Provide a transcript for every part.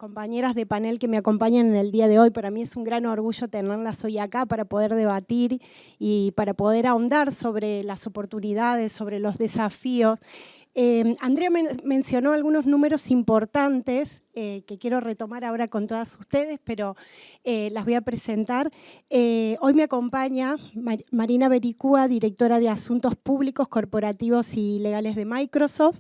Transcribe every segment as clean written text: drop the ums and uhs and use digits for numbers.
compañeras de panel que me acompañan en el día de hoy. Para mí es un gran orgullo tenerlas hoy acá para poder debatir y para poder ahondar sobre las oportunidades, sobre los desafíos. Andrea mencionó algunos números importantes que quiero retomar ahora con todas ustedes, pero las voy a presentar. Hoy me acompaña Marina Bericúa, directora de Asuntos Públicos, Corporativos y Legales de Microsoft.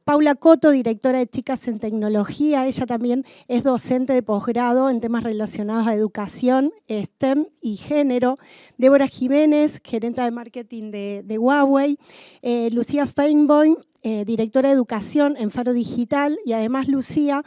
Paula Coto, directora de Chicas en Tecnología, ella también es docente de posgrado en temas relacionados a educación, STEM y género. Débora Jiménez, gerenta de marketing de Huawei. Lucía Feinboim, directora de educación en Faro Digital, y además Lucía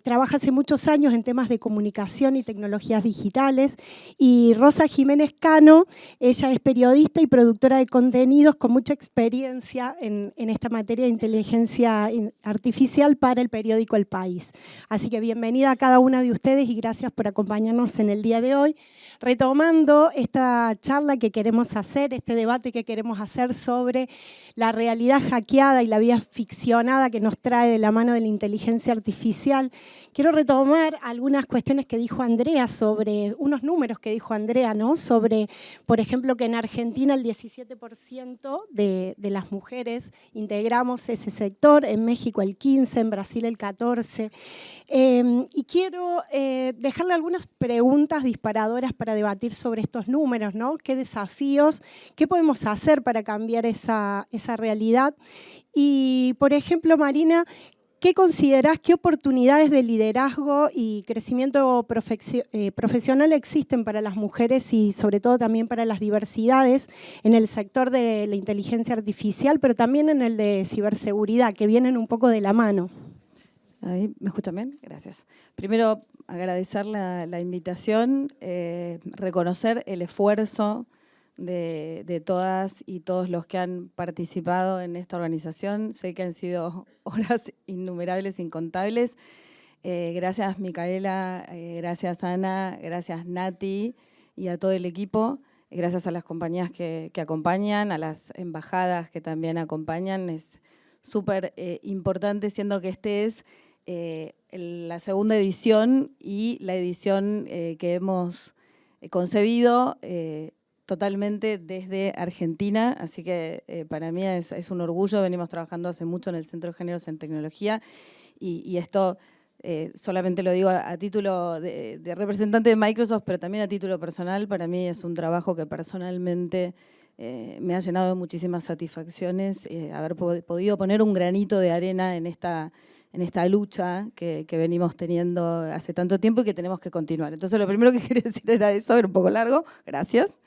trabaja hace muchos años en temas de comunicación y tecnologías digitales. Y Rosa Jiménez Cano, ella es periodista y productora de contenidos con mucha experiencia en esta materia de inteligencia artificial para el periódico El País. Así que bienvenida a cada una de ustedes y gracias por acompañarnos en el día de hoy. Retomando esta charla que queremos hacer, este debate que queremos hacer sobre la realidad hackeada y la vida ficcionada que nos trae de la mano de la inteligencia artificial, quiero retomar algunas cuestiones que dijo Andrea sobre, unos números que dijo Andrea, ¿no? Sobre, por ejemplo, que en Argentina el 17% de las mujeres integramos ese sector, en México el 15%, en Brasil el 14%. Y quiero dejarle algunas preguntas disparadoras para debatir sobre estos números, ¿no? ¿Qué desafíos? ¿Qué podemos hacer para cambiar esa realidad? Y, por ejemplo, Marina, ¿qué considerás, qué oportunidades de liderazgo y crecimiento profesional existen para las mujeres y sobre todo también para las diversidades en el sector de la inteligencia artificial, pero también en el de ciberseguridad, que vienen un poco de la mano? Ahí, ¿me escuchan bien? Gracias. Primero, agradecer la invitación, reconocer el esfuerzo de todas y todos los que han participado en esta organización. Sé que han sido horas innumerables, incontables. Gracias, Micaela, gracias, Ana, gracias, Nati, y a todo el equipo. Gracias a las compañías que acompañan, a las embajadas que también acompañan. Es súper importante, siendo que este es la segunda edición y la edición que hemos concebido totalmente desde Argentina, así que para mí es un orgullo. Venimos trabajando hace mucho en el Centro de Géneros en Tecnología y esto solamente lo digo a título de representante de Microsoft, pero también a título personal. Para mí es un trabajo que personalmente me ha llenado de muchísimas satisfacciones, haber podido poner un granito de arena en esta lucha que venimos teniendo hace tanto tiempo y que tenemos que continuar. Entonces, lo primero que quería decir era eso, era un poco largo, gracias.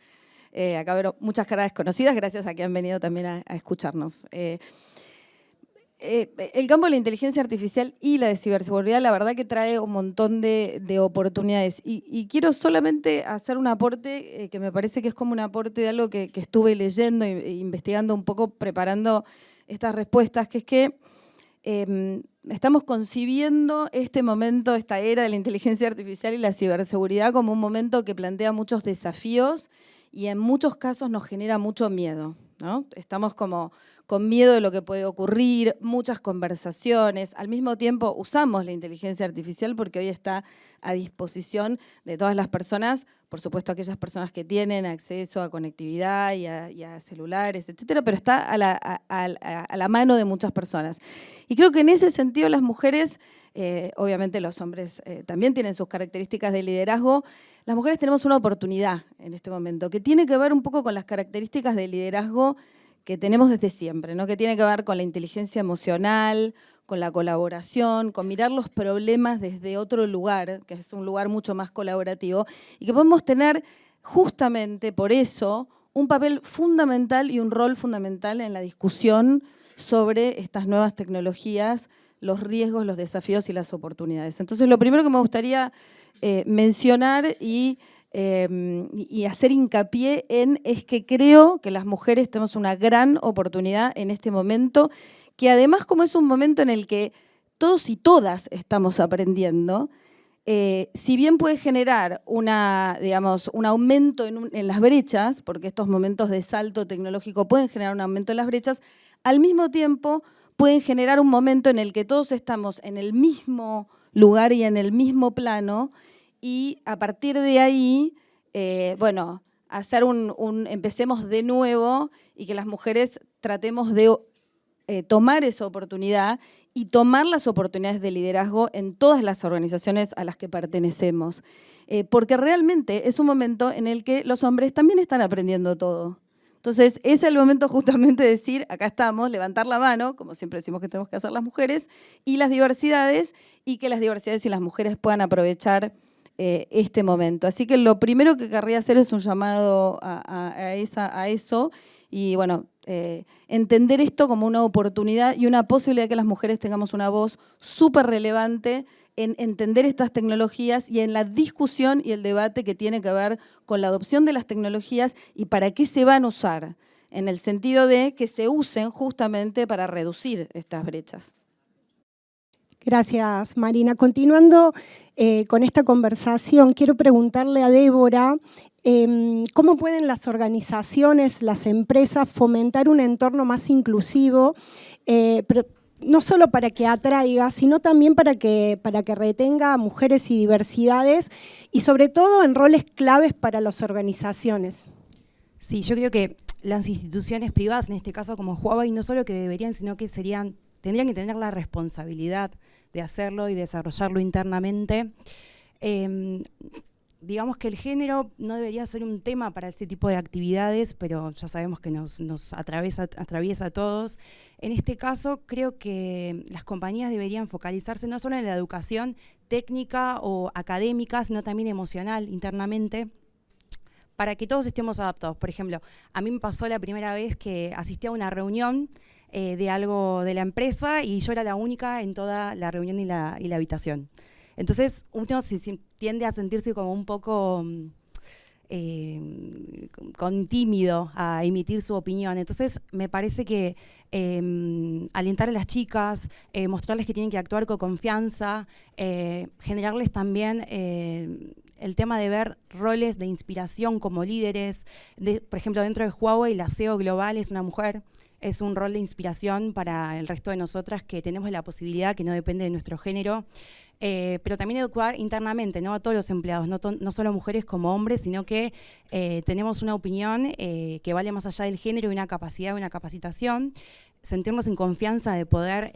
Acá veo muchas caras desconocidas, gracias a que han venido también a escucharnos. El campo de la inteligencia artificial y la de ciberseguridad, la verdad que trae un montón de oportunidades. Y quiero solamente hacer un aporte que me parece que es como un aporte de algo que estuve leyendo e investigando un poco, preparando estas respuestas, que es que estamos concibiendo este momento, esta era de la inteligencia artificial y la ciberseguridad como un momento que plantea muchos desafíos y en muchos casos nos genera mucho miedo, ¿no? Estamos como con miedo de lo que puede ocurrir, muchas conversaciones. Al mismo tiempo usamos la inteligencia artificial porque hoy está a disposición de todas las personas, por supuesto aquellas personas que tienen acceso a conectividad y a celulares, etcétera, pero está a la mano de muchas personas. Y creo que en ese sentido las mujeres, obviamente los hombres también tienen sus características de liderazgo. Las mujeres tenemos una oportunidad en este momento que tiene que ver un poco con las características de liderazgo que tenemos desde siempre, ¿no? Que tiene que ver con la inteligencia emocional, con la colaboración, con mirar los problemas desde otro lugar, que es un lugar mucho más colaborativo, y que podemos tener justamente por eso un papel fundamental y un rol fundamental en la discusión sobre estas nuevas tecnologías, los riesgos, los desafíos y las oportunidades. Entonces, lo primero que me gustaría mencionar y hacer hincapié es que creo que las mujeres tenemos una gran oportunidad en este momento, que además, como es un momento en el que todos y todas estamos aprendiendo, si bien puede generar un aumento en las brechas, porque estos momentos de salto tecnológico pueden generar un aumento en las brechas, al mismo tiempo pueden generar un momento en el que todos estamos en el mismo lugar y en el mismo plano, y a partir de ahí, bueno, hacer empecemos de nuevo y que las mujeres tratemos de tomar esa oportunidad y tomar las oportunidades de liderazgo en todas las organizaciones a las que pertenecemos. Porque realmente es un momento en el que los hombres también están aprendiendo todo. Entonces, es el momento justamente de decir, acá estamos, levantar la mano, como siempre decimos que tenemos que hacer las mujeres, y las diversidades, y que las diversidades y las mujeres puedan aprovechar este momento. Así que lo primero que querría hacer es un llamado a eso, y bueno, entender esto como una oportunidad y una posibilidad de que las mujeres tengamos una voz súper relevante en entender estas tecnologías y en la discusión y el debate que tiene que ver con la adopción de las tecnologías y para qué se van a usar, en el sentido de que se usen justamente para reducir estas brechas. Gracias, Marina. Continuando con esta conversación, quiero preguntarle a Débora cómo pueden las organizaciones, las empresas fomentar un entorno más inclusivo, pero no solo para que atraiga, sino también para que retenga a mujeres y diversidades, y sobre todo en roles claves para las organizaciones. Sí, yo creo que las instituciones privadas, en este caso como Huawei, no solo que deberían, sino que tendrían que tener la responsabilidad de hacerlo y desarrollarlo internamente. Digamos que el género no debería ser un tema para este tipo de actividades, pero ya sabemos que nos atraviesa a todos. En este caso, creo que las compañías deberían focalizarse no solo en la educación técnica o académica, sino también emocional, internamente, para que todos estemos adaptados. Por ejemplo, a mí me pasó la primera vez que asistí a una reunión de algo de la empresa y yo era la única en toda la reunión y la habitación. Entonces, uno tiende a sentirse como un poco con tímido a emitir su opinión. Entonces, me parece que alentar a las chicas, mostrarles que tienen que actuar con confianza, generarles también el tema de ver roles de inspiración como líderes. Por ejemplo, dentro de Huawei, la CEO global es una mujer. Es un rol de inspiración para el resto de nosotras que tenemos la posibilidad, que no depende de nuestro género, pero también educar internamente, ¿no? A todos los empleados, no solo mujeres como hombres, sino que tenemos una opinión que vale más allá del género y una capacidad, una capacitación, sentirnos en confianza de poder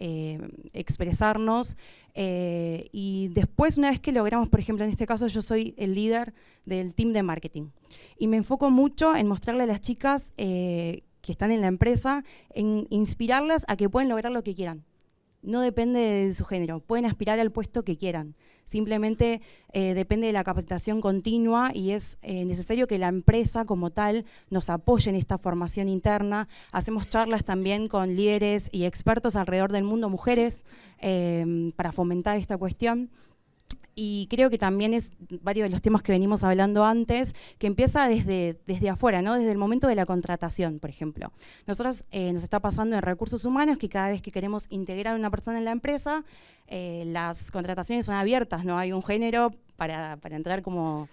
expresarnos y después, una vez que logramos, por ejemplo, en este caso yo soy el líder del team de marketing y me enfoco mucho en mostrarle a las chicas que están en la empresa, en inspirarlas a que pueden lograr lo que quieran. No depende de su género, pueden aspirar al puesto que quieran. Simplemente depende de la capacitación continua y es necesario que la empresa como tal nos apoye en esta formación interna. Hacemos charlas también con líderes y expertos alrededor del mundo, mujeres, para fomentar esta cuestión. Y creo que también es varios de los temas que venimos hablando antes, que empieza desde afuera, ¿no? Desde el momento de la contratación, por ejemplo. Nosotros nos está pasando en recursos humanos que cada vez que queremos integrar a una persona en la empresa, las contrataciones son abiertas, no hay un género para entrar como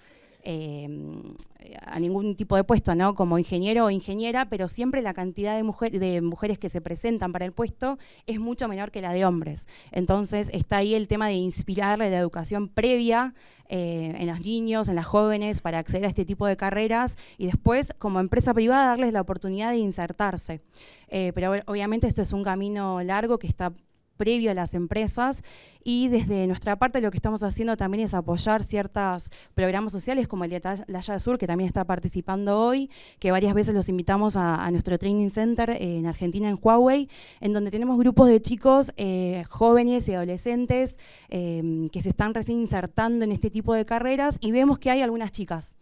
a ningún tipo de puesto, ¿no? Como ingeniero o ingeniera, pero siempre la cantidad de mujeres que se presentan para el puesto es mucho menor que la de hombres. Entonces está ahí el tema de inspirarle la educación previa en los niños, en las jóvenes, para acceder a este tipo de carreras y después, como empresa privada, darles la oportunidad de insertarse. Pero obviamente este es un camino largo que está previo a las empresas y desde nuestra parte lo que estamos haciendo también es apoyar ciertos programas sociales como el de Atalaya Sur, que también está participando hoy, que varias veces los invitamos a nuestro training center en Argentina, en Huawei, en donde tenemos grupos de chicos jóvenes y adolescentes que se están recién insertando en este tipo de carreras y vemos que hay algunas chicas.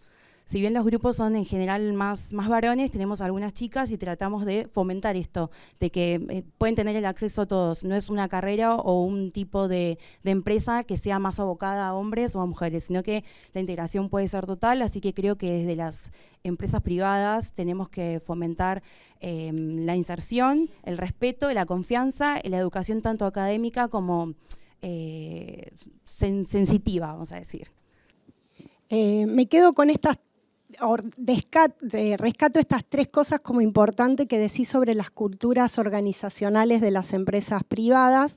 Si bien los grupos son en general más varones, tenemos algunas chicas y tratamos de fomentar esto, de que pueden tener el acceso todos. No es una carrera o un tipo de empresa que sea más abocada a hombres o a mujeres, sino que la integración puede ser total, así que creo que desde las empresas privadas tenemos que fomentar la inserción, el respeto, la confianza, la educación tanto académica como sensitiva, vamos a decir. Me quedo con estas rescato estas tres cosas como importante que decís sobre las culturas organizacionales de las empresas privadas.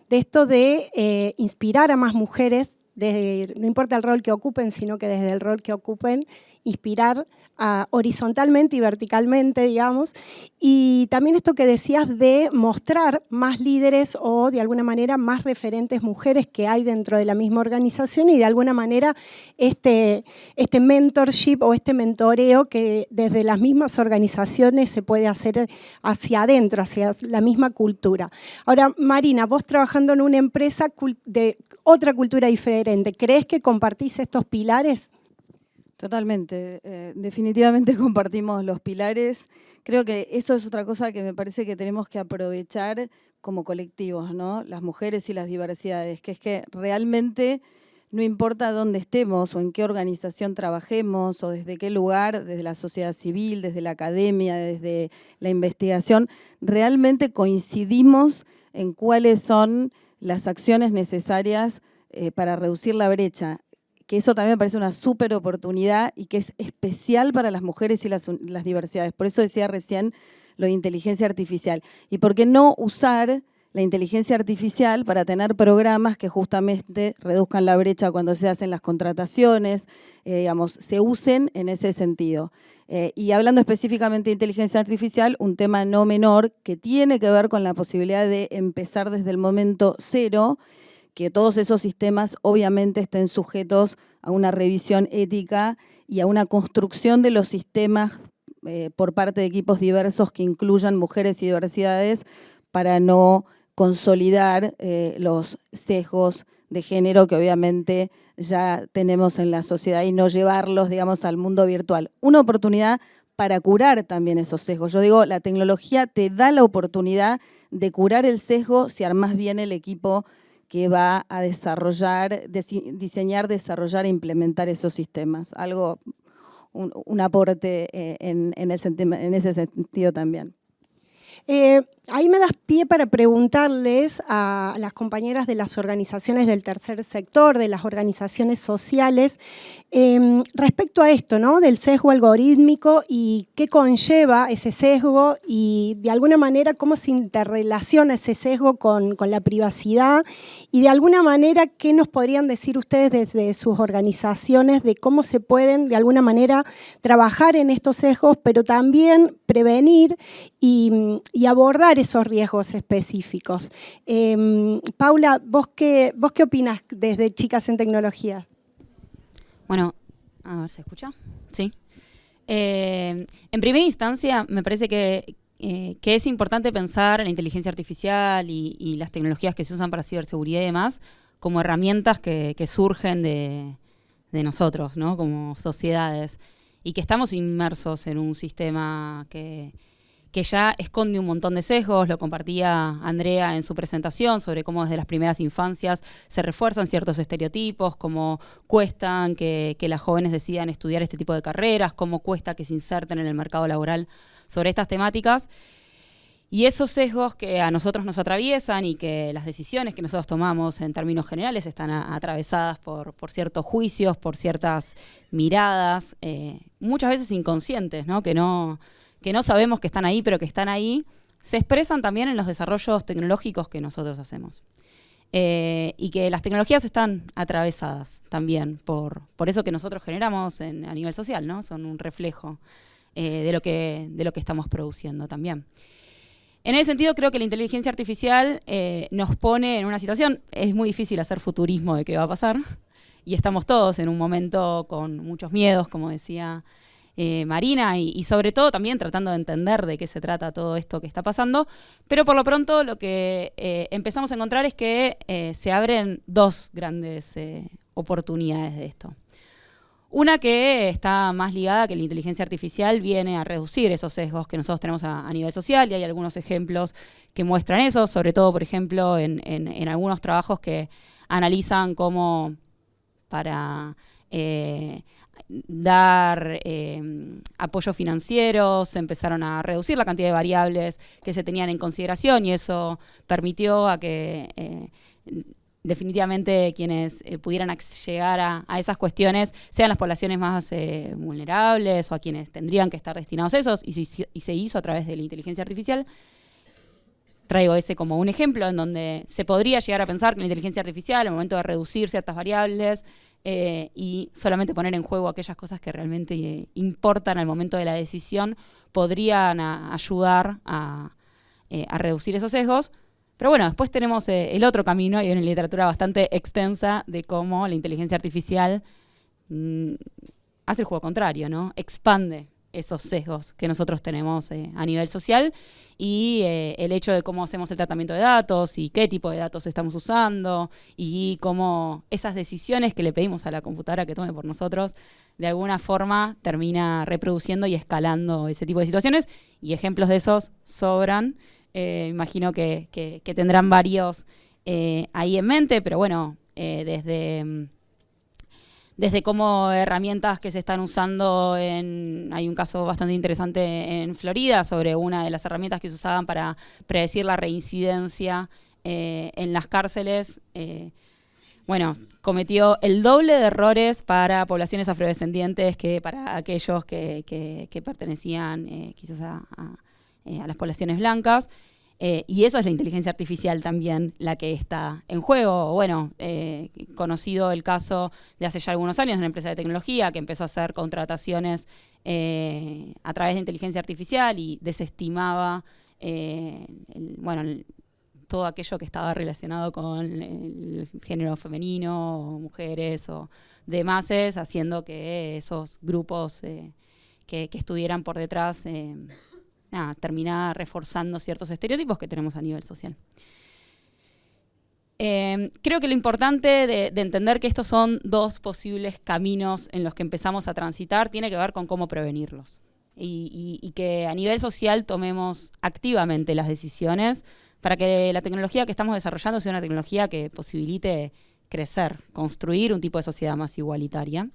de esto de inspirar a más mujeres, no importa el rol que ocupen, sino que desde el rol que ocupen, inspirar horizontalmente y verticalmente, digamos, y también esto que decías de mostrar más líderes o de alguna manera más referentes mujeres que hay dentro de la misma organización y de alguna manera este mentorship o este mentoreo que desde las mismas organizaciones se puede hacer hacia adentro, hacia la misma cultura. Ahora, Marina, vos trabajando en una empresa de otra cultura diferente, ¿crees que compartís estos pilares? Totalmente, definitivamente compartimos los pilares. Creo que eso es otra cosa que me parece que tenemos que aprovechar como colectivos, ¿no? Las mujeres y las diversidades, que es que realmente no importa dónde estemos o en qué organización trabajemos o desde qué lugar, desde la sociedad civil, desde la academia, desde la investigación, realmente coincidimos en cuáles son las acciones necesarias para reducir la brecha, que eso también me parece una súper oportunidad y que es especial para las mujeres y las diversidades. Por eso decía recién lo de inteligencia artificial. ¿Y por qué no usar la inteligencia artificial para tener programas que justamente reduzcan la brecha cuando se hacen las contrataciones, digamos, se usen en ese sentido? Y hablando específicamente de inteligencia artificial, un tema no menor que tiene que ver con la posibilidad de empezar desde el momento cero, que todos esos sistemas obviamente estén sujetos a una revisión ética y a una construcción de los sistemas por parte de equipos diversos que incluyan mujeres y diversidades para no consolidar los sesgos de género que obviamente ya tenemos en la sociedad y no llevarlos, digamos, al mundo virtual. Una oportunidad para curar también esos sesgos. Yo digo, la tecnología te da la oportunidad de curar el sesgo si armás bien el equipo que va a desarrollar, diseñar, desarrollar e implementar esos sistemas. Algo, un aporte en ese sentido también. Ahí me das pie para preguntarles a las compañeras de las organizaciones del tercer sector, de las organizaciones sociales, respecto a esto, ¿no? Del sesgo algorítmico y qué conlleva ese sesgo y de alguna manera cómo se interrelaciona ese sesgo con la privacidad y de alguna manera qué nos podrían decir ustedes desde sus organizaciones de cómo se pueden de alguna manera trabajar en estos sesgos, pero también prevenir y abordar esos riesgos específicos. Paula, ¿vos qué opinás desde Chicas en Tecnología? Bueno, a ver, ¿se escucha? Sí. En primera instancia, me parece que es importante pensar en la inteligencia artificial y las tecnologías que se usan para ciberseguridad y demás como herramientas que surgen de nosotros, ¿no? Como sociedades, y que estamos inmersos en un sistema que ya esconde un montón de sesgos. Lo compartía Andrea en su presentación sobre cómo desde las primeras infancias se refuerzan ciertos estereotipos, cómo cuestan que las jóvenes decidan estudiar este tipo de carreras, cómo cuesta que se inserten en el mercado laboral sobre estas temáticas. Y esos sesgos que a nosotros nos atraviesan y que las decisiones que nosotros tomamos en términos generales están atravesadas por ciertos juicios, por ciertas miradas, muchas veces inconscientes, ¿no? Que no sabemos que están ahí, pero que están ahí, se expresan también en los desarrollos tecnológicos que nosotros hacemos. Y que las tecnologías están atravesadas también por eso que nosotros generamos a nivel social, ¿no? Son un reflejo de lo que estamos produciendo también. En ese sentido, creo que la inteligencia artificial nos pone en una situación, es muy difícil hacer futurismo de qué va a pasar, y estamos todos en un momento con muchos miedos, como decía Marina, y sobre todo también tratando de entender de qué se trata todo esto que está pasando, pero por lo pronto lo que empezamos a encontrar es que se abren dos grandes oportunidades de esto. Una que está más ligada a que la inteligencia artificial viene a reducir esos sesgos que nosotros tenemos a nivel social, y hay algunos ejemplos que muestran eso, sobre todo, por ejemplo, en algunos trabajos que analizan cómo para dar apoyo financiero se empezaron a reducir la cantidad de variables que se tenían en consideración, y eso permitió a que definitivamente quienes pudieran llegar a esas cuestiones sean las poblaciones más vulnerables o a quienes tendrían que estar destinados a esos, y se hizo a través de la inteligencia artificial. traigo ese como un ejemplo en donde se podría llegar a pensar que la inteligencia artificial, al momento de reducir ciertas variables y solamente poner en juego aquellas cosas que realmente importan al momento de la decisión, podrían ayudar a reducir esos sesgos. Pero bueno, después tenemos el otro camino, y hay una literatura bastante extensa de cómo la inteligencia artificial hace el juego contrario, ¿no? Expande esos sesgos que nosotros tenemos a nivel social y el hecho de cómo hacemos el tratamiento de datos y qué tipo de datos estamos usando y cómo esas decisiones que le pedimos a la computadora que tome por nosotros de alguna forma termina reproduciendo y escalando ese tipo de situaciones, y ejemplos de esos sobran. Imagino que tendrán varios ahí en mente, pero bueno, desde cómo herramientas que se están usando hay un caso bastante interesante en Florida sobre una de las herramientas que se usaban para predecir la reincidencia en las cárceles. Bueno, cometió el doble de errores para poblaciones afrodescendientes que para aquellos que pertenecían quizás a las poblaciones blancas. Y eso es la inteligencia artificial también la que está en juego. Bueno, conocido el caso de hace ya algunos años de una empresa de tecnología que empezó a hacer contrataciones a través de inteligencia artificial y desestimaba todo aquello que estaba relacionado con el género femenino, o mujeres o demás, haciendo que esos grupos que estuvieran por detrás termina reforzando ciertos estereotipos que tenemos a nivel social. Creo que lo importante de entender que estos son dos posibles caminos en los que empezamos a transitar tiene que ver con cómo prevenirlos. Y que a nivel social tomemos activamente las decisiones para que la tecnología que estamos desarrollando sea una tecnología que posibilite crecer, construir un tipo de sociedad más igualitaria.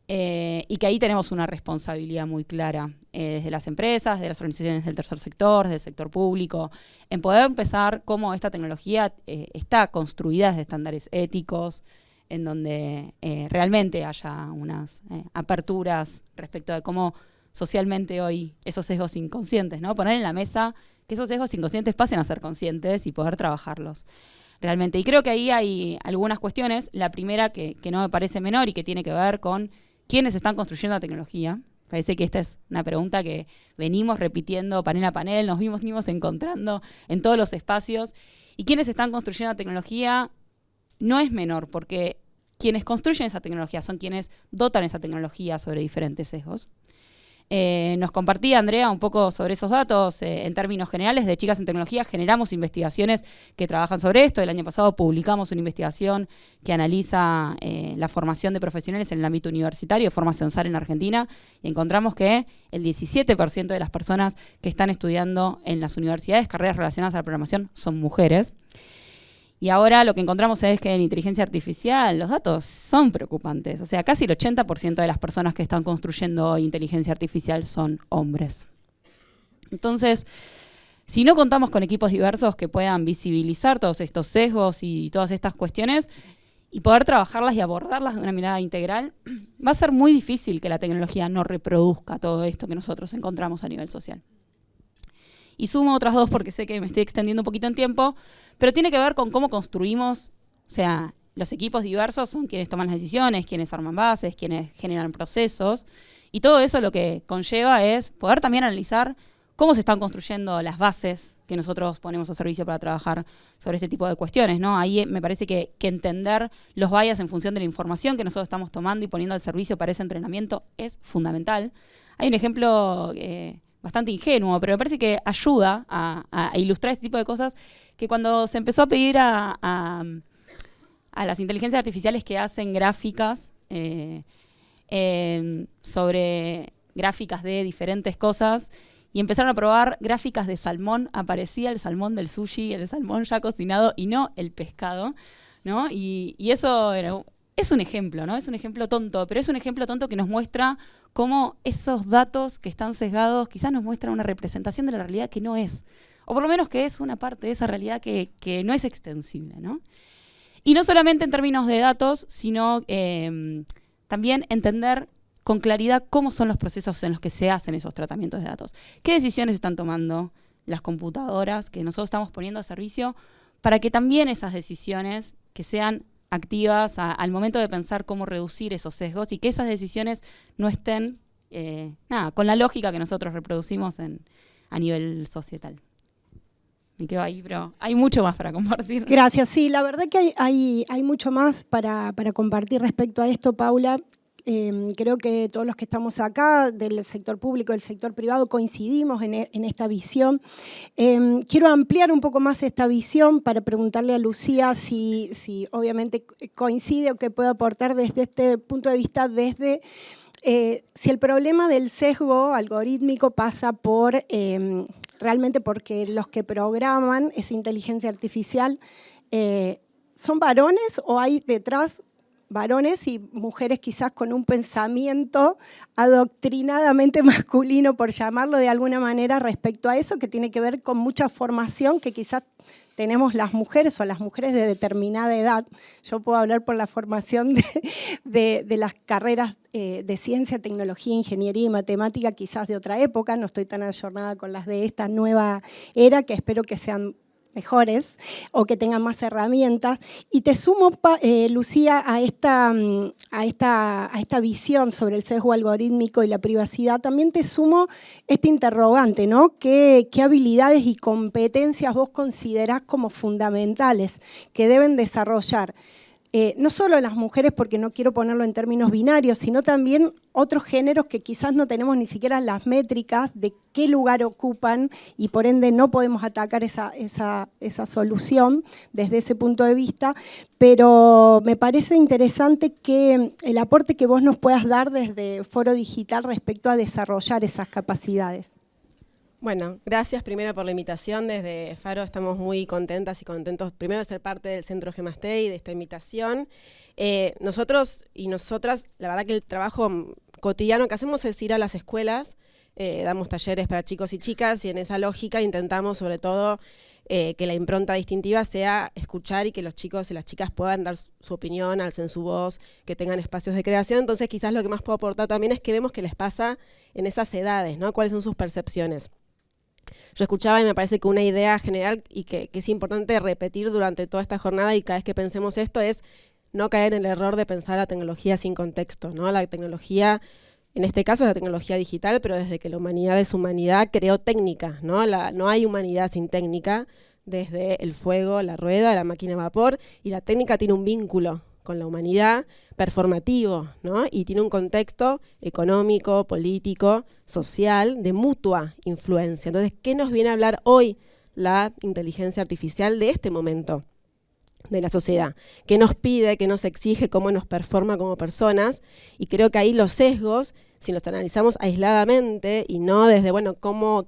Y que ahí tenemos una responsabilidad muy clara desde las empresas, de las organizaciones del tercer sector, del sector público, en poder empezar cómo esta tecnología está construida desde estándares éticos, en donde realmente haya unas aperturas respecto de cómo socialmente hoy esos sesgos inconscientes, ¿no? Poner en la mesa que esos sesgos inconscientes pasen a ser conscientes y poder trabajarlos realmente. Y creo que ahí hay algunas cuestiones. La primera que no me parece menor y que tiene que ver con quiénes están construyendo la tecnología. Parece que esta es una pregunta que venimos repitiendo panel a panel, nos venimos encontrando en todos los espacios. Y quiénes están construyendo la tecnología no es menor, porque quienes construyen esa tecnología son quienes dotan esa tecnología sobre diferentes sesgos. Nos compartía Andrea un poco sobre esos datos. En términos generales, de Chicas en Tecnología generamos investigaciones que trabajan sobre esto. El año pasado publicamos una investigación que analiza la formación de profesionales en el ámbito universitario de forma censal en Argentina, y encontramos que el 17% de las personas que están estudiando en las universidades carreras relacionadas a la programación son mujeres. Y ahora lo que encontramos es que en inteligencia artificial los datos son preocupantes. O sea, casi el 80% de las personas que están construyendo hoy inteligencia artificial son hombres. Entonces, si no contamos con equipos diversos que puedan visibilizar todos estos sesgos y todas estas cuestiones y poder trabajarlas y abordarlas de una mirada integral, va a ser muy difícil que la tecnología no reproduzca todo esto que nosotros encontramos a nivel social. Y sumo otras dos porque sé que me estoy extendiendo un poquito en tiempo, pero tiene que ver con cómo construimos, o sea, los equipos diversos son quienes toman las decisiones, quienes arman bases, quienes generan procesos, y todo eso lo que conlleva es poder también analizar cómo se están construyendo las bases que nosotros ponemos a servicio para trabajar sobre este tipo de cuestiones, ¿no? Ahí me parece que entender los bias en función de la información que nosotros estamos tomando y poniendo al servicio para ese entrenamiento es fundamental. Hay un ejemplo bastante ingenuo, pero me parece que ayuda a ilustrar este tipo de cosas, que cuando se empezó a pedir a las inteligencias artificiales que hacen gráficas sobre gráficas de diferentes cosas, y empezaron a probar gráficas de salmón, aparecía el salmón del sushi, el salmón ya cocinado y no el pescado, ¿no? Y eso es un ejemplo, ¿no? Es un ejemplo tonto, pero es un ejemplo tonto que nos muestra cómo esos datos que están sesgados quizás nos muestran una representación de la realidad que no es, o por lo menos que es una parte de esa realidad que no es extensible, ¿no? Y no solamente en términos de datos, sino también entender con claridad cómo son los procesos en los que se hacen esos tratamientos de datos. ¿Qué decisiones están tomando las computadoras que nosotros estamos poniendo a servicio para que también esas decisiones que sean activas al momento de pensar cómo reducir esos sesgos y que esas decisiones no estén con la lógica que nosotros reproducimos a nivel societal. Me quedo ahí, pero hay mucho más para compartir. Gracias, sí, la verdad que hay mucho más para compartir respecto a esto, Paula. Creo que todos los que estamos acá, del sector público, del sector privado, coincidimos en esta visión. Quiero ampliar un poco más esta visión para preguntarle a Lucía si obviamente coincide o qué puede aportar desde este punto de vista, desde si el problema del sesgo algorítmico pasa por realmente porque los que programan esa inteligencia artificial son varones o hay detrás varones y mujeres quizás con un pensamiento adoctrinadamente masculino, por llamarlo de alguna manera, respecto a eso, que tiene que ver con mucha formación que quizás tenemos las mujeres o las mujeres de determinada edad. Yo puedo hablar por la formación de las carreras de ciencia, tecnología, ingeniería y matemática, quizás de otra época, no estoy tan ayornada con las de esta nueva era, que espero que sean mejores o que tengan más herramientas. Y te sumo, Lucía, a esta visión sobre el sesgo algorítmico y la privacidad, también te sumo este interrogante, ¿no? ¿Qué habilidades y competencias vos considerás como fundamentales que deben desarrollar? No solo las mujeres, porque no quiero ponerlo en términos binarios, sino también otros géneros que quizás no tenemos ni siquiera las métricas de qué lugar ocupan y por ende no podemos atacar esa solución desde ese punto de vista, pero me parece interesante que el aporte que vos nos puedas dar desde Foro Digital respecto a desarrollar esas capacidades. Bueno, gracias primero por la invitación. Desde Faro estamos muy contentas y contentos primero de ser parte del Centro Gemastei y de esta invitación. Nosotros y nosotras, la verdad que el trabajo cotidiano que hacemos es ir a las escuelas, damos talleres para chicos y chicas y en esa lógica intentamos sobre todo que la impronta distintiva sea escuchar y que los chicos y las chicas puedan dar su opinión, alcen su voz, que tengan espacios de creación. Entonces quizás lo que más puedo aportar también es que vemos qué les pasa en esas edades, ¿no? Cuáles son sus percepciones. Yo escuchaba y me parece que una idea general y que es importante repetir durante toda esta jornada y cada vez que pensemos esto es no caer en el error de pensar la tecnología sin contexto, ¿no? La tecnología, en este caso es la tecnología digital, pero desde que la humanidad es humanidad creó técnica, ¿no? No hay humanidad sin técnica, desde el fuego, la rueda, la máquina a vapor, y la técnica tiene un vínculo con la humanidad performativo, ¿no? Y tiene un contexto económico, político, social, de mutua influencia. Entonces, ¿qué nos viene a hablar hoy la inteligencia artificial de este momento de la sociedad? ¿Qué nos pide, qué nos exige, cómo nos performa como personas? Y creo que ahí los sesgos, si los analizamos aisladamente y no desde, bueno,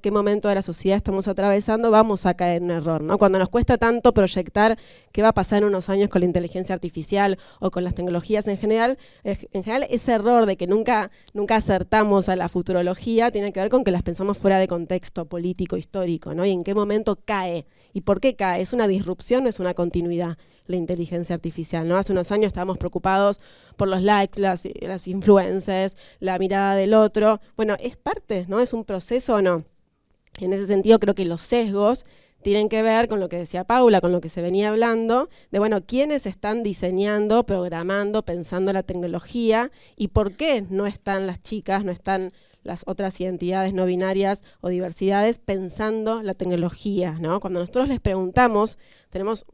qué momento de la sociedad estamos atravesando, vamos a caer en un error, ¿no? Cuando nos cuesta tanto proyectar qué va a pasar en unos años con la inteligencia artificial o con las tecnologías en general, ese error de que nunca acertamos a la futurología tiene que ver con que las pensamos fuera de contexto político, histórico, ¿no? Y en qué momento cae. ¿Y por qué cae? ¿Es una disrupción o es una continuidad la inteligencia artificial, ¿no? Hace unos años estábamos preocupados por los likes, las influencers, la mirada del otro. Bueno, ¿es parte, no? ¿Es un proceso o no? En ese sentido creo que los sesgos tienen que ver con lo que decía Paula, con lo que se venía hablando, de bueno, quiénes están diseñando, programando, pensando la tecnología y por qué no están las chicas, no están las otras identidades no binarias o diversidades pensando la tecnología, ¿no? Cuando nosotros les preguntamos, tenemos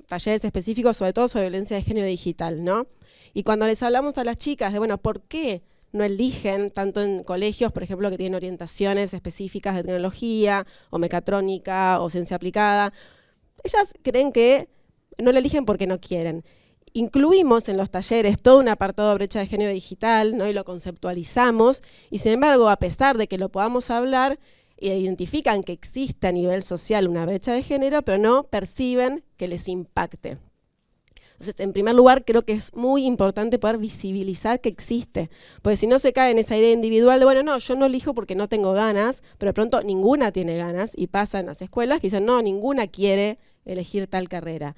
talleres específicos sobre todo sobre violencia de género digital, ¿no? Y cuando les hablamos a las chicas de, bueno, ¿por qué no eligen, tanto en colegios, por ejemplo, que tienen orientaciones específicas de tecnología o mecatrónica o ciencia aplicada? Ellas creen que no la eligen porque no quieren. Incluimos en los talleres todo un apartado de brecha de género digital, ¿no? Y lo conceptualizamos, y sin embargo, a pesar de que lo podamos hablar, identifican que existe a nivel social una brecha de género, pero no perciben que les impacte. Entonces, en primer lugar, creo que es muy importante poder visibilizar que existe, porque si no se cae en esa idea individual de, bueno, no, yo no elijo porque no tengo ganas, pero de pronto ninguna tiene ganas, y pasa en las escuelas que dicen, no, ninguna quiere elegir tal carrera.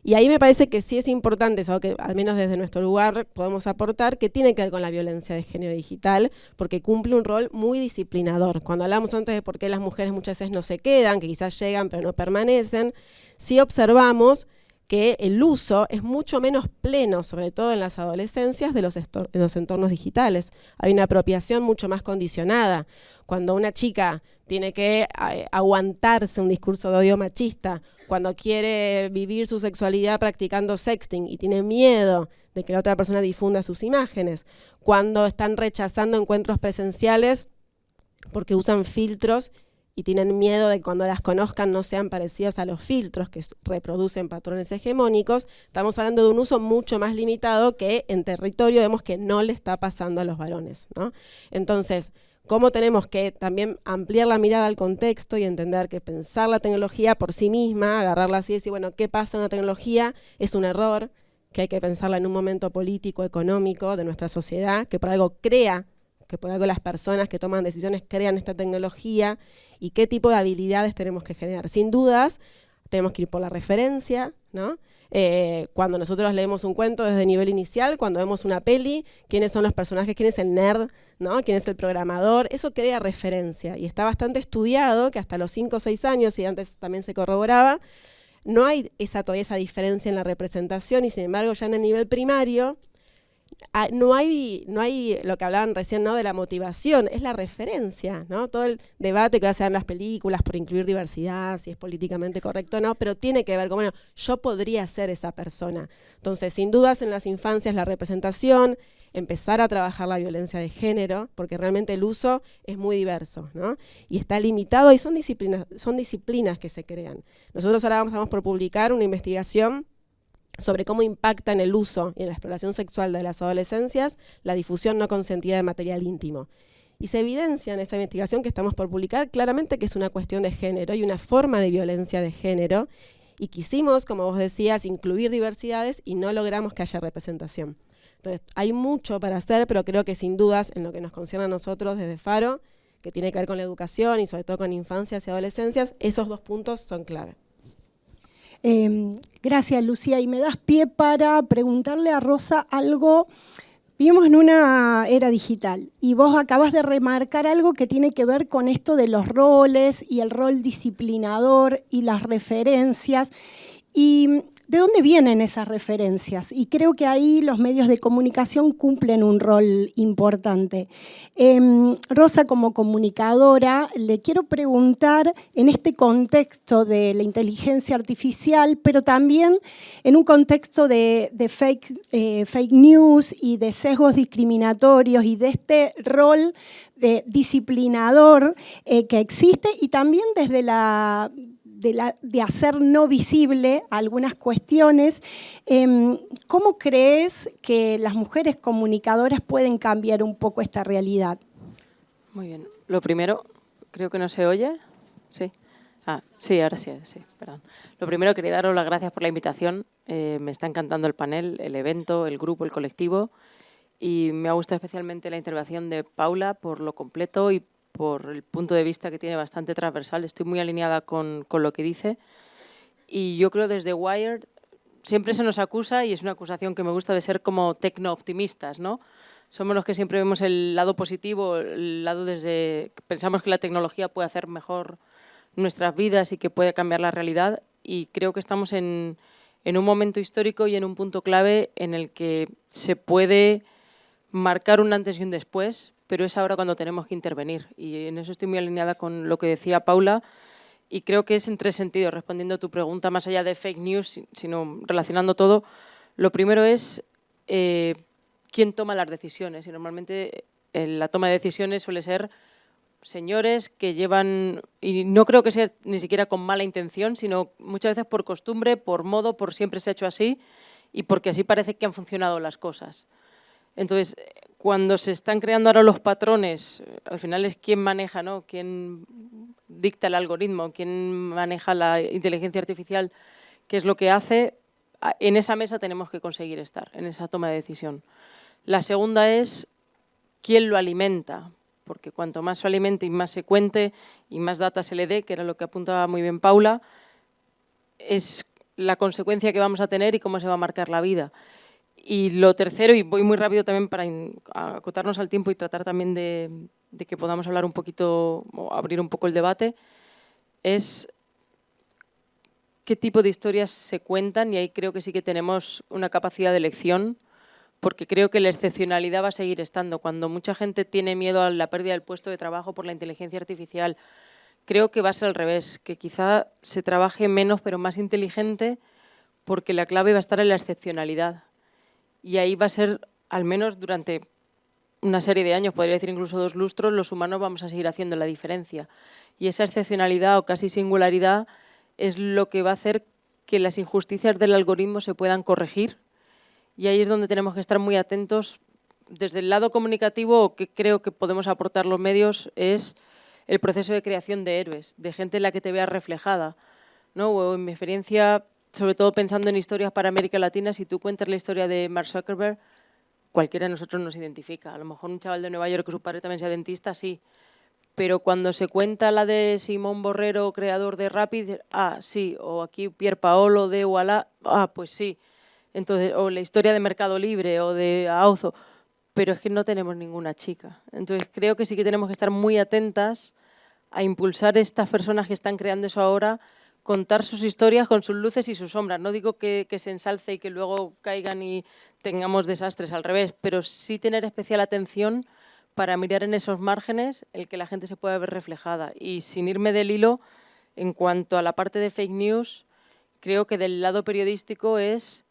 Y ahí me parece que sí es importante, eso que al menos desde nuestro lugar podemos aportar, que tiene que ver con la violencia de género digital, porque cumple un rol muy disciplinador. Cuando hablamos antes de por qué las mujeres muchas veces no se quedan, que quizás llegan pero no permanecen, sí observamos que el uso es mucho menos pleno, sobre todo en las adolescencias, de los entornos digitales. Hay una apropiación mucho más condicionada. Cuando una chica tiene que aguantarse un discurso de odio machista, cuando quiere vivir su sexualidad practicando sexting y tiene miedo de que la otra persona difunda sus imágenes, cuando están rechazando encuentros presenciales porque usan filtros y tienen miedo de que cuando las conozcan no sean parecidas a los filtros que reproducen patrones hegemónicos, estamos hablando de un uso mucho más limitado que en territorio vemos que no le está pasando a los varones, ¿no? Entonces, ¿cómo tenemos que también ampliar la mirada al contexto y entender que pensar la tecnología por sí misma, agarrarla así y decir, bueno, ¿qué pasa en la tecnología? Es un error, que hay que pensarla en un momento político, económico de nuestra sociedad, que por algo crea, que por algo las personas que toman decisiones crean esta tecnología y qué tipo de habilidades tenemos que generar. Sin dudas, tenemos que ir por la referencia, ¿no? Cuando nosotros leemos un cuento desde nivel inicial, cuando vemos una peli, quiénes son los personajes, quién es el nerd, ¿no? Quién es el programador, eso crea referencia y está bastante estudiado que hasta los 5 o 6 años, y antes también se corroboraba, no hay todavía esa diferencia en la representación y sin embargo ya en el nivel primario no hay lo que hablaban recién, ¿no? De la motivación, es la referencia, ¿no? Todo el debate que se da en las películas por incluir diversidad, si es políticamente correcto o no, pero tiene que ver con, bueno, yo podría ser esa persona. Entonces, sin dudas en las infancias la representación, empezar a trabajar la violencia de género, porque realmente el uso es muy diverso, ¿no? Y está limitado y son disciplinas que se crean. Nosotros ahora vamos por publicar una investigación sobre cómo impacta en el uso y en la exploración sexual de las adolescencias la difusión no consentida de material íntimo. Y se evidencia en esta investigación que estamos por publicar claramente que es una cuestión de género y una forma de violencia de género, y quisimos, como vos decías, incluir diversidades y no logramos que haya representación. Entonces, hay mucho para hacer, pero creo que sin dudas, en lo que nos concierne a nosotros desde Faro, que tiene que ver con la educación y sobre todo con infancias y adolescencias, esos 2 puntos son clave. Gracias, Lucía. Y me das pie para preguntarle a Rosa algo. Vivimos en una era digital y vos acabas de remarcar algo que tiene que ver con esto de los roles y el rol disciplinador y las referencias. Y ¿de dónde vienen esas referencias? Y creo que ahí los medios de comunicación cumplen un rol importante. Rosa, como comunicadora, le quiero preguntar en este contexto de la inteligencia artificial, pero también en un contexto de fake news y de sesgos discriminatorios y de este rol de disciplinador que existe, y también desde de hacer no visible algunas cuestiones. ¿Cómo crees que las mujeres comunicadoras pueden cambiar un poco esta realidad? Muy bien. Lo primero, creo que no se oye. Sí. Sí, ahora sí, perdón. Lo primero, quería daros las gracias por la invitación. Me está encantando el panel, el evento, el grupo, el colectivo. Y me ha gustado especialmente la intervención de Paula por lo completo y por el punto de vista que tiene bastante transversal. Estoy muy alineada con lo que dice. Y yo creo desde Wired siempre se nos acusa, y es una acusación que me gusta, de ser como tecno-optimistas, ¿no? Somos los que siempre vemos el lado positivo, el lado desde que pensamos que la tecnología puede hacer mejor nuestras vidas y que puede cambiar la realidad. Y creo que estamos en un momento histórico y en un punto clave en el que se puede marcar un antes y un después, pero es ahora cuando tenemos que intervenir. Y en eso estoy muy alineada con lo que decía Paula, y creo que es en 3 sentidos, respondiendo a tu pregunta, más allá de fake news, sino relacionando todo. Lo primero es quién toma las decisiones, y normalmente la toma de decisiones suele ser señores que llevan, y no creo que sea ni siquiera con mala intención, sino muchas veces por costumbre, por modo, por siempre se ha hecho así, y porque así parece que han funcionado las cosas. Entonces, cuando se están creando ahora los patrones, al final es quién maneja, ¿no? Quién dicta el algoritmo, quién maneja la inteligencia artificial, qué es lo que hace. En esa mesa tenemos que conseguir estar, en esa toma de decisión. La segunda es quién lo alimenta, porque cuanto más se alimente y más se cuente y más data se le dé, que era lo que apuntaba muy bien Paula, es la consecuencia que vamos a tener y cómo se va a marcar la vida. Y lo tercero, y voy muy rápido también para acotarnos al tiempo y tratar también de que podamos hablar un poquito o abrir un poco el debate, es qué tipo de historias se cuentan, y ahí creo que sí que tenemos una capacidad de elección, porque creo que la excepcionalidad va a seguir estando. Cuando mucha gente tiene miedo a la pérdida del puesto de trabajo por la inteligencia artificial, creo que va a ser al revés, que quizá se trabaje menos pero más inteligente, porque la clave va a estar en la excepcionalidad. Y ahí va a ser, al menos durante una serie de años, podría decir incluso 2 lustros, los humanos vamos a seguir haciendo la diferencia. Y esa excepcionalidad o casi singularidad es lo que va a hacer que las injusticias del algoritmo se puedan corregir. Y ahí es donde tenemos que estar muy atentos. Desde el lado comunicativo, que creo que podemos aportar los medios, es el proceso de creación de héroes, de gente en la que te veas reflejada, ¿no? O en mi experiencia, sobre todo pensando en historias para América Latina, si tú cuentas la historia de Mark Zuckerberg, cualquiera de nosotros nos identifica. A lo mejor un chaval de Nueva York que su padre también sea dentista, sí. Pero cuando se cuenta la de Simón Borrero, creador de Rappi, sí. O aquí Pier Paolo de Ualá, pues sí. Entonces, o la historia de Mercado Libre o de Auzo. Pero es que no tenemos ninguna chica. Entonces creo que sí que tenemos que estar muy atentas a impulsar estas personas que están creando eso ahora, contar sus historias con sus luces y sus sombras. No digo que se ensalce y que luego caigan y tengamos desastres, al revés, pero sí tener especial atención para mirar en esos márgenes el que la gente se pueda ver reflejada. Y sin irme del hilo, en cuanto a la parte de fake news, creo que del lado periodístico es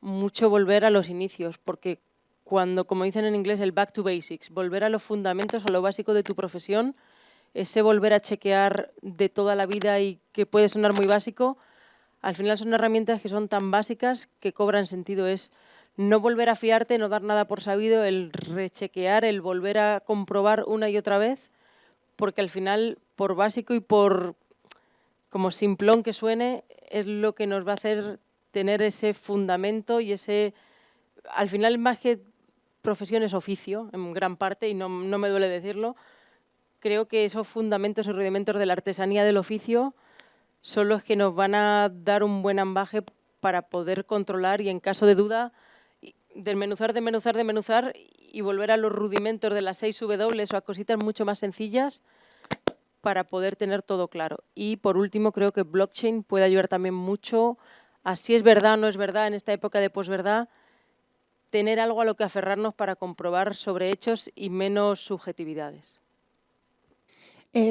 mucho volver a los inicios, porque cuando, como dicen en inglés, el back to basics, volver a los fundamentos, a lo básico de tu profesión, ese volver a chequear de toda la vida y que puede sonar muy básico, al final son herramientas que son tan básicas que cobran sentido. Es no volver a fiarte, no dar nada por sabido, el rechequear, el volver a comprobar una y otra vez, porque al final, por básico y por como simplón que suene, es lo que nos va a hacer tener ese fundamento y ese, al final más que profesión es oficio, en gran parte, y no me duele decirlo. Creo que esos fundamentos y rudimentos de la artesanía del oficio son los que nos van a dar un buen ambaje para poder controlar y, en caso de duda, desmenuzar y volver a los rudimentos de las 6 W o a cositas mucho más sencillas para poder tener todo claro. Y, por último, creo que blockchain puede ayudar también mucho a si es verdad o no es verdad en esta época de posverdad, tener algo a lo que aferrarnos para comprobar sobre hechos y menos subjetividades.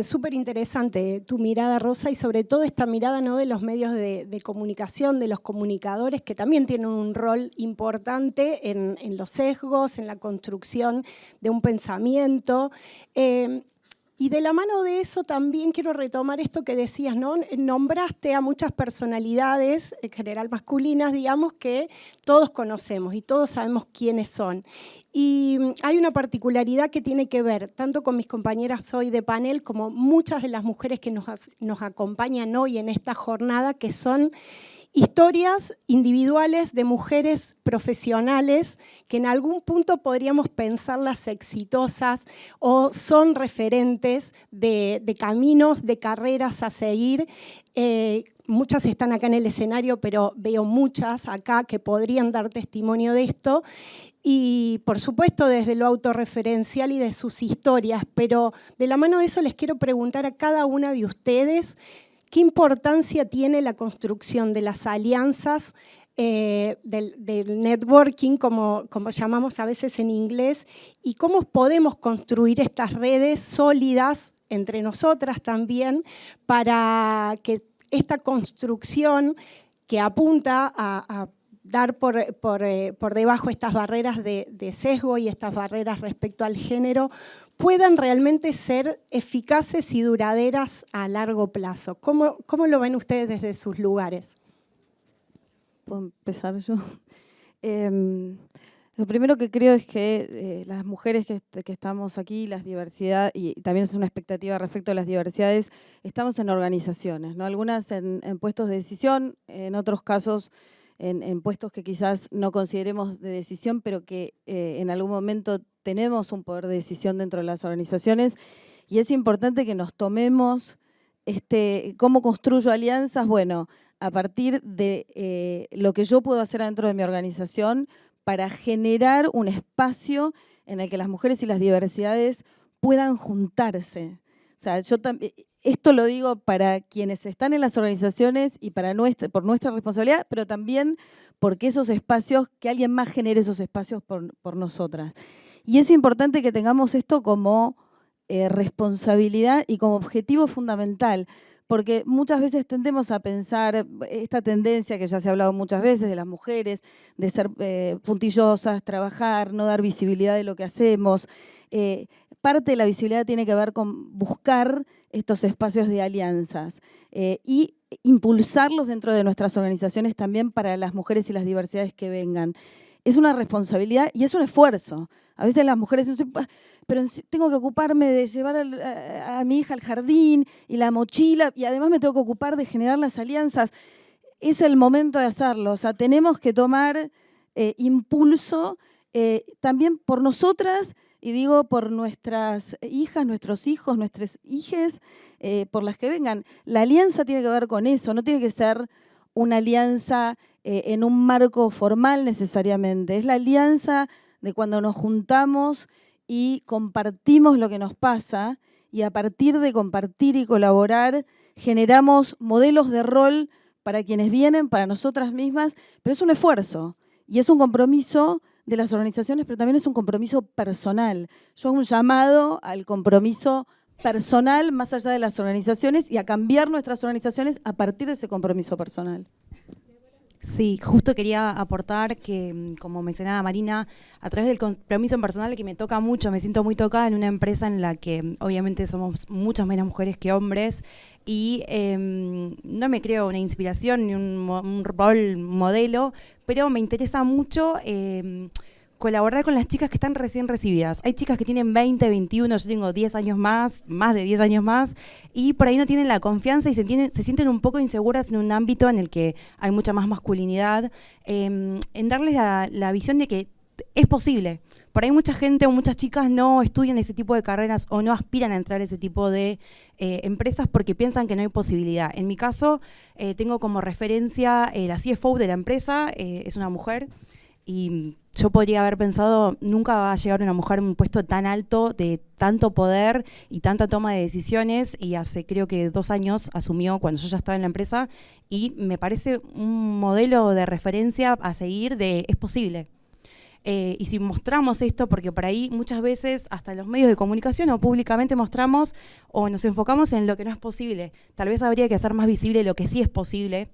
Súper interesante tu mirada, Rosa, y sobre todo esta mirada, ¿no?, de los medios de comunicación, de los comunicadores, que también tienen un rol importante en los sesgos, en la construcción de un pensamiento. Y de la mano de eso también quiero retomar esto que decías, ¿no? Nombraste a muchas personalidades, en general masculinas, digamos, que todos conocemos y todos sabemos quiénes son. Y hay una particularidad que tiene que ver tanto con mis compañeras hoy de panel como muchas de las mujeres que nos acompañan hoy en esta jornada, que son historias individuales de mujeres profesionales que en algún punto podríamos pensarlas exitosas o son referentes de caminos, de carreras a seguir. Muchas están acá en el escenario, pero veo muchas acá que podrían dar testimonio de esto. Y, por supuesto, desde lo autorreferencial y de sus historias. Pero de la mano de eso les quiero preguntar a cada una de ustedes ¿qué importancia tiene la construcción de las alianzas, del networking, como llamamos a veces en inglés, y cómo podemos construir estas redes sólidas entre nosotras también para que esta construcción que apunta a dar por debajo estas barreras de sesgo y estas barreras respecto al género puedan realmente ser eficaces y duraderas a largo plazo? ¿Cómo lo ven ustedes desde sus lugares? ¿Puedo empezar yo? Lo primero que creo es que las mujeres que estamos aquí, las diversidades, y también es una expectativa respecto a las diversidades, estamos en organizaciones, ¿no? Algunas en puestos de decisión, en otros casos en puestos que quizás no consideremos de decisión, pero que en algún momento tenemos un poder de decisión dentro de las organizaciones, y es importante que nos tomemos, ¿cómo construyo alianzas? Bueno, a partir de lo que yo puedo hacer dentro de mi organización para generar un espacio en el que las mujeres y las diversidades puedan juntarse. O sea, esto lo digo para quienes están en las organizaciones y por nuestra responsabilidad, pero también porque esos espacios, que alguien más genere esos espacios por nosotras. Y es importante que tengamos esto como responsabilidad y como objetivo fundamental, porque muchas veces tendemos a pensar esta tendencia que ya se ha hablado muchas veces de las mujeres, de ser puntillosas, trabajar, no dar visibilidad de lo que hacemos. Parte de la visibilidad tiene que ver con buscar estos espacios de alianzas y impulsarlos dentro de nuestras organizaciones también para las mujeres y las diversidades que vengan. Es una responsabilidad y es un esfuerzo. A veces las mujeres dicen, pero tengo que ocuparme de llevar a mi hija al jardín y la mochila, y además me tengo que ocupar de generar las alianzas. Es el momento de hacerlo. O sea, tenemos que tomar impulso también por nosotras, y digo por nuestras hijas, nuestros hijos, nuestras hijes, por las que vengan. La alianza tiene que ver con eso, no tiene que ser una alianza en un marco formal necesariamente. Es la alianza de cuando nos juntamos y compartimos lo que nos pasa, y a partir de compartir y colaborar generamos modelos de rol para quienes vienen, para nosotras mismas, pero es un esfuerzo y es un compromiso de las organizaciones, pero también es un compromiso personal. Yo hago un llamado al compromiso personal más allá de las organizaciones y a cambiar nuestras organizaciones a partir de ese compromiso personal. Sí, justo quería aportar que, como mencionaba Marina, a través del compromiso personal que me toca mucho, me siento muy tocada en una empresa en la que obviamente somos muchas menos mujeres que hombres y no me creo una inspiración ni un rol modelo, pero me interesa mucho colaborar con las chicas que están recién recibidas. Hay chicas que tienen 20, 21, yo tengo 10 años más de 10 años más, y por ahí no tienen la confianza y se sienten un poco inseguras en un ámbito en el que hay mucha más masculinidad, en darles la visión de que es posible. Por ahí mucha gente o muchas chicas no estudian ese tipo de carreras o no aspiran a entrar a ese tipo de empresas porque piensan que no hay posibilidad. En mi caso, tengo como referencia la CFO de la empresa, es una mujer, y yo podría haber pensado, nunca va a llegar una mujer en un puesto tan alto, de tanto poder y tanta toma de decisiones, y hace creo que 2 años asumió cuando yo ya estaba en la empresa, y me parece un modelo de referencia a seguir de es posible. Y si mostramos esto, porque por ahí muchas veces hasta en los medios de comunicación o públicamente mostramos o nos enfocamos en lo que no es posible, tal vez habría que hacer más visible lo que sí es posible,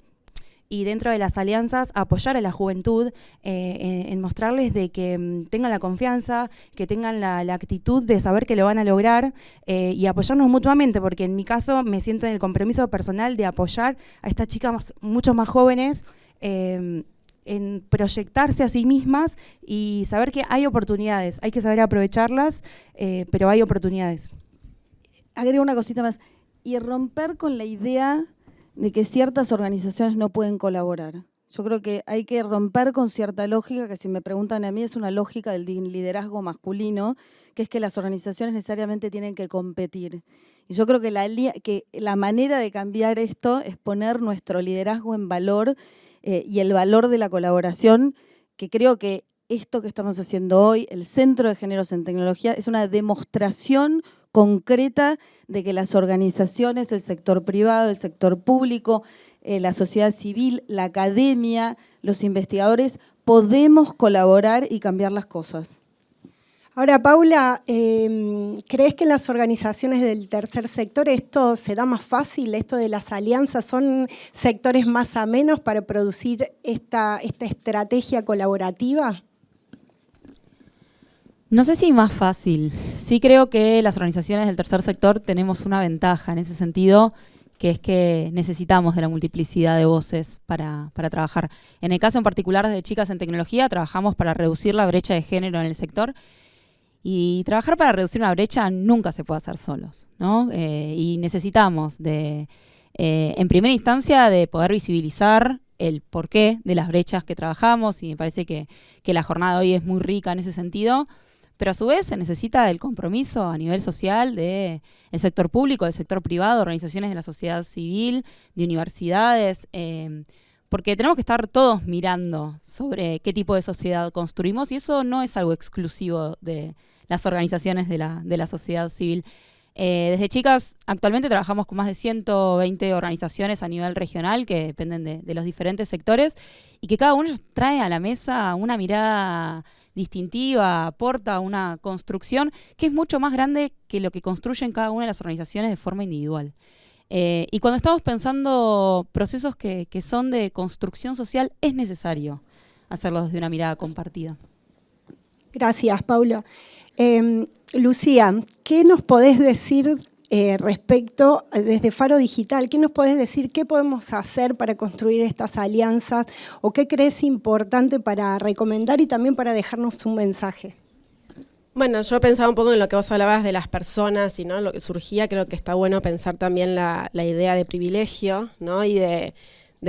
y dentro de las alianzas apoyar a la juventud en mostrarles de que tengan la confianza, que tengan la actitud de saber que lo van a lograr y apoyarnos mutuamente, porque en mi caso me siento en el compromiso personal de apoyar a estas chicas mucho más jóvenes en proyectarse a sí mismas y saber que hay oportunidades, hay que saber aprovecharlas, pero hay oportunidades. Agrego una cosita más, y romper con la idea de que ciertas organizaciones no pueden colaborar. Yo creo que hay que romper con cierta lógica, que si me preguntan a mí es una lógica del liderazgo masculino, que es que las organizaciones necesariamente tienen que competir. Y yo creo que la manera de cambiar esto es poner nuestro liderazgo en valor y el valor de la colaboración, que creo que esto que estamos haciendo hoy, el Centro de Géneros en Tecnología, es una demostración concreta de que las organizaciones, el sector privado, el sector público, la sociedad civil, la academia, los investigadores, podemos colaborar y cambiar las cosas. Ahora, Paula, ¿crees que en las organizaciones del tercer sector esto se da más fácil, esto de las alianzas? ¿Son sectores más amenos para producir esta estrategia colaborativa? No sé si más fácil. Sí creo que las organizaciones del tercer sector tenemos una ventaja en ese sentido, que es que necesitamos de la multiplicidad de voces para trabajar. En el caso en particular de Chicas en Tecnología, trabajamos para reducir la brecha de género en el sector. Y trabajar para reducir una brecha nunca se puede hacer solos, ¿no? Y necesitamos, en primera instancia, de poder visibilizar el porqué de las brechas que trabajamos, y me parece que la jornada de hoy es muy rica en ese sentido, pero a su vez se necesita el compromiso a nivel social del sector público, del sector privado, organizaciones de la sociedad civil, de universidades, porque tenemos que estar todos mirando sobre qué tipo de sociedad construimos y eso no es algo exclusivo de las organizaciones de la sociedad civil. Desde Chicas actualmente trabajamos con más de 120 organizaciones a nivel regional que dependen de los diferentes sectores y que cada uno trae a la mesa una mirada distintiva, aporta una construcción que es mucho más grande que lo que construyen cada una de las organizaciones de forma individual. Y cuando estamos pensando procesos que son de construcción social, es necesario hacerlos desde una mirada compartida. Gracias, Paula. Lucía, ¿qué nos podés decir respecto, desde Faro Digital, qué nos podés decir, qué podemos hacer para construir estas alianzas o qué crees importante para recomendar y también para dejarnos un mensaje? Bueno, yo pensaba un poco en lo que vos hablabas de las personas y ¿no? Lo que surgía, creo que está bueno pensar también la idea de privilegio, ¿no? Y de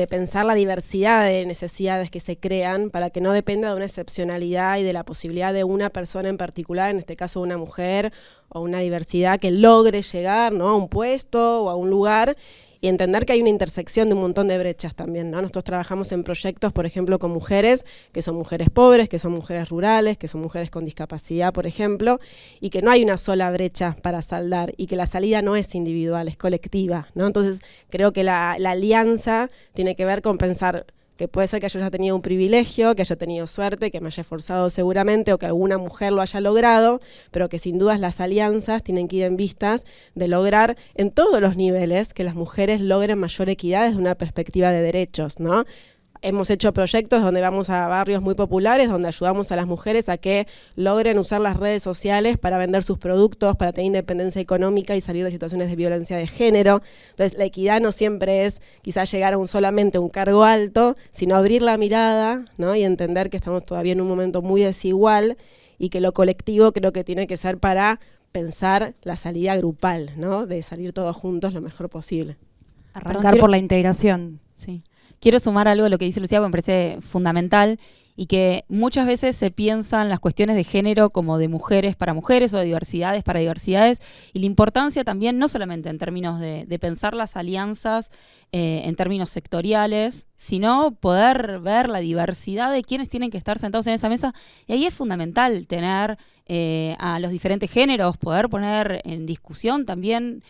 pensar la diversidad de necesidades que se crean para que no dependa de una excepcionalidad y de la posibilidad de una persona en particular, en este caso una mujer, o una diversidad que logre llegar, ¿no? A un puesto o a un lugar, y entender que hay una intersección de un montón de brechas también, ¿no? Nosotros trabajamos en proyectos, por ejemplo, con mujeres que son mujeres pobres, que son mujeres rurales, que son mujeres con discapacidad, por ejemplo, y que no hay una sola brecha para saldar y que la salida no es individual, es colectiva, ¿no? Entonces, creo que la alianza tiene que ver con pensar que puede ser que yo haya tenido un privilegio, que haya tenido suerte, que me haya esforzado seguramente o que alguna mujer lo haya logrado, pero que sin dudas las alianzas tienen que ir en vistas de lograr en todos los niveles que las mujeres logren mayor equidad desde una perspectiva de derechos, ¿no? Hemos hecho proyectos donde vamos a barrios muy populares, donde ayudamos a las mujeres a que logren usar las redes sociales para vender sus productos, para tener independencia económica y salir de situaciones de violencia de género. Entonces, la equidad no siempre es quizás llegar a solamente un cargo alto, sino abrir la mirada, ¿no? Y entender que estamos todavía en un momento muy desigual y que lo colectivo creo que tiene que ser para pensar la salida grupal, ¿no? De salir todos juntos lo mejor posible. Arrancar por la integración. Sí. Quiero sumar algo de lo que dice Lucía, porque me parece fundamental y que muchas veces se piensan las cuestiones de género como de mujeres para mujeres o de diversidades para diversidades y la importancia también no solamente en términos de pensar las alianzas en términos sectoriales, sino poder ver la diversidad de quienes tienen que estar sentados en esa mesa y ahí es fundamental tener a los diferentes géneros, poder poner en discusión también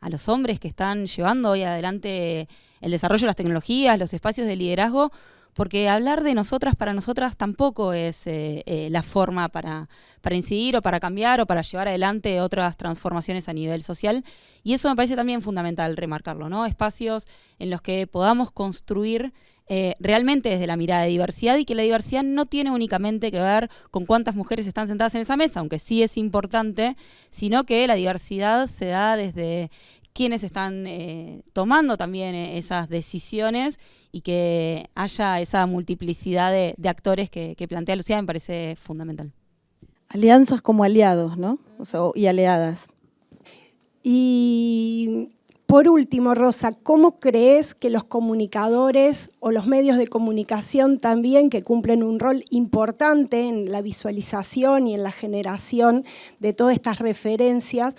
a los hombres que están llevando hoy adelante el desarrollo de las tecnologías, los espacios de liderazgo, porque hablar de nosotras para nosotras tampoco es la forma para incidir o para cambiar o para llevar adelante otras transformaciones a nivel social. Y eso me parece también fundamental remarcarlo, ¿no? Espacios en los que podamos construir realmente desde la mirada de diversidad y que la diversidad no tiene únicamente que ver con cuántas mujeres están sentadas en esa mesa, aunque sí es importante, sino que la diversidad se da desde quienes están tomando también esas decisiones y que haya esa multiplicidad de actores que plantea Lucía me parece fundamental. Alianzas como aliados, ¿no? O sea, y aliadas. Y por último, Rosa, ¿cómo crees que los comunicadores o los medios de comunicación también, que cumplen un rol importante en la visualización y en la generación de todas estas referencias,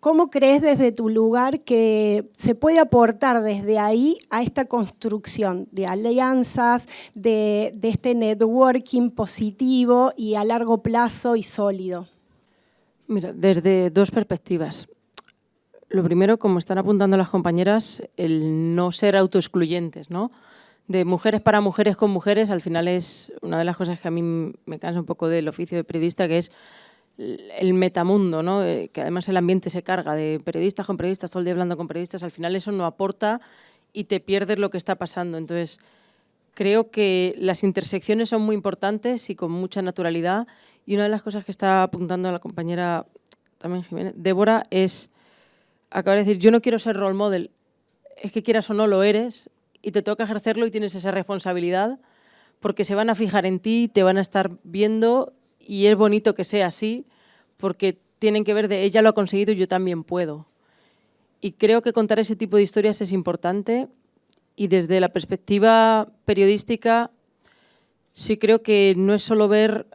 cómo crees desde tu lugar que se puede aportar desde ahí a esta construcción de alianzas, de este networking positivo y a largo plazo y sólido? Mira, desde dos perspectivas. Lo primero, como están apuntando las compañeras, el no ser autoexcluyentes, ¿no? De mujeres para mujeres con mujeres, al final es una de las cosas que a mí me cansa un poco del oficio de periodista, que es el metamundo, ¿no? Que además el ambiente se carga de periodistas con periodistas, todo el día hablando con periodistas, al final eso no aporta y te pierdes lo que está pasando. Entonces, creo que las intersecciones son muy importantes y con mucha naturalidad, y una de las cosas que está apuntando la compañera también Jiménez, Débora, es, acaba de decir, yo no quiero ser role model, es que quieras o no lo eres y te toca ejercerlo y tienes esa responsabilidad porque se van a fijar en ti, te van a estar viendo y es bonito que sea así porque tienen que ver de ella lo ha conseguido y yo también puedo. Y creo que contar ese tipo de historias es importante y desde la perspectiva periodística sí creo que no es solo ver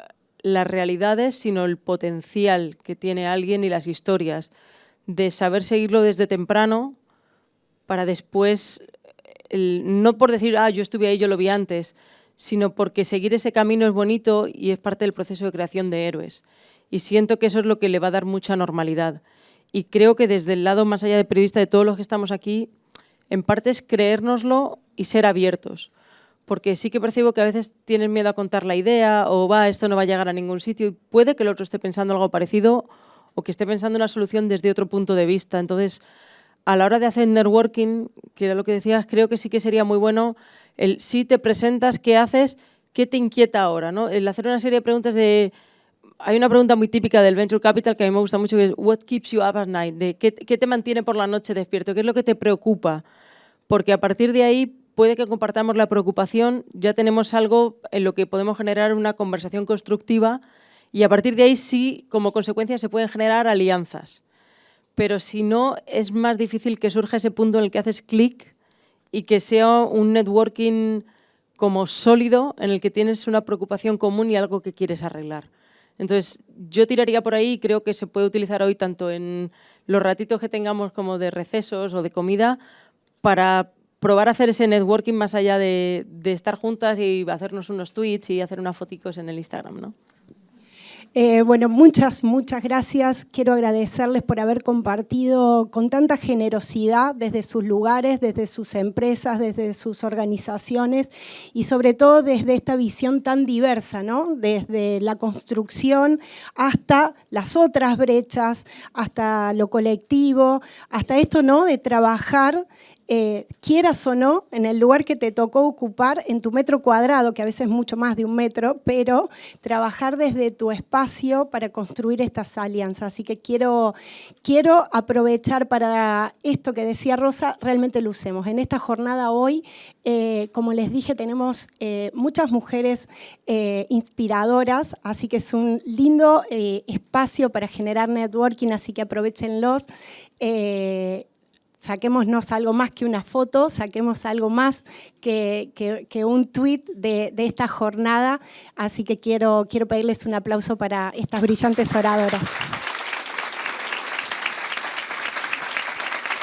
las realidades, sino el potencial que tiene alguien y las historias, de saber seguirlo desde temprano para después, no por decir, yo estuve ahí, yo lo vi antes, sino porque seguir ese camino es bonito y es parte del proceso de creación de héroes. Y siento que eso es lo que le va a dar mucha normalidad. Y creo que desde el lado más allá de periodista de todos los que estamos aquí, en parte es creérnoslo y ser abiertos. Porque sí que percibo que a veces tienen miedo a contar la idea o esto no va a llegar a ningún sitio y puede que el otro esté pensando algo parecido o que esté pensando una solución desde otro punto de vista. Entonces, a la hora de hacer networking, que era lo que decías, creo que sí que sería muy bueno el si te presentas, qué haces, qué te inquieta ahora, ¿no? El hacer una serie de preguntas de... Hay una pregunta muy típica del Venture Capital que a mí me gusta mucho, que es what keeps you up at night? De ¿qué te mantiene por la noche despierto? ¿Qué es lo que te preocupa? Porque a partir de ahí puede que compartamos la preocupación, ya tenemos algo en lo que podemos generar una conversación constructiva y a partir de ahí sí, como consecuencia, se pueden generar alianzas. Pero si no, es más difícil que surja ese punto en el que haces clic y que sea un networking como sólido en el que tienes una preocupación común y algo que quieres arreglar. Entonces, yo tiraría por ahí y creo que se puede utilizar hoy tanto en los ratitos que tengamos como de recesos o de comida para probar a hacer ese networking más allá de estar juntas y hacernos unos tweets y hacer unas foticos en el Instagram, ¿no? Bueno, muchas gracias. Quiero agradecerles por haber compartido con tanta generosidad desde sus lugares, desde sus empresas, desde sus organizaciones y sobre todo desde esta visión tan diversa, ¿no? Desde la construcción hasta las otras brechas, hasta lo colectivo, hasta esto, ¿no? De trabajar quieras o no, en el lugar que te tocó ocupar, en tu metro cuadrado, que a veces es mucho más de un metro, pero trabajar desde tu espacio para construir estas alianzas. Así que quiero aprovechar para esto que decía Rosa, realmente lo usemos. En esta jornada hoy, como les dije, tenemos muchas mujeres inspiradoras, así que es un lindo espacio para generar networking, así que aprovechenlos. Saquémonos algo más que una foto, saquemos algo más que un tweet de esta jornada. Así que quiero pedirles un aplauso para estas brillantes oradoras.